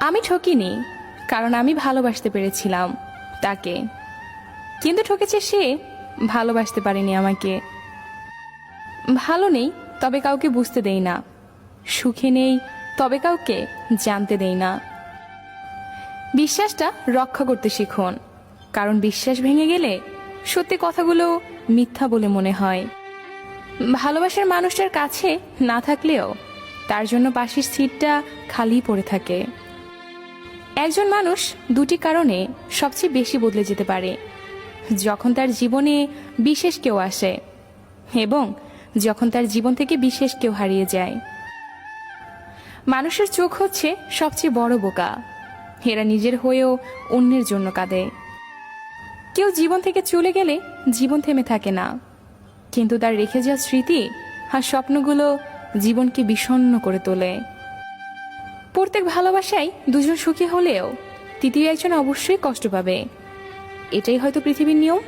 আমি ঠকিনি, কারণ আমি ভালোবাসতে পেরেছিলাম তাকে, কিন্তু ঠকেছে সে ভালোবাসতে পারেনি আমাকে। ভালো নেই তবে কাউকে বুঝতে দেই না, সুখে নেই তবে কাউকে জানতে দেই না। বিশ্বাসটা রক্ষা করতে শিখুন, কারণ বিশ্বাস ভেঙে গেলে সত্যি কথাগুলো মিথ্যা বলে মনে হয়। ভালোবাসার মানুষটার কাছে না থাকলেও তার জন্য পাশের সিটটা খালি পড়ে থাকে। একজন মানুষ দুটি কারণে সবচেয়ে বেশি বদলে যেতে পারে: যখন তার জীবনে বিশেষ কেউ আসে এবং যখন তার জীবন থেকে বিশেষ কেউ হারিয়ে যায়। মানুষের চোখ হচ্ছে সবচেয়ে বড় বোকা, এরা নিজের হয়েও অন্যের জন্য কাঁদে। কেউ জীবন থেকে চলে গেলে জীবন থেমে থাকে না, কিন্তু তার রেখে যাওয়া স্মৃতি আর স্বপ্নগুলো জীবনকে বিষণ্ণ করে তোলে। প্রত্যেক ভালোবাসায় দুজন সুখী হলেও তৃতীয় একজন অবশ্যই কষ্ট পাবে, এটাই হয়তো পৃথিবীর নিয়ম।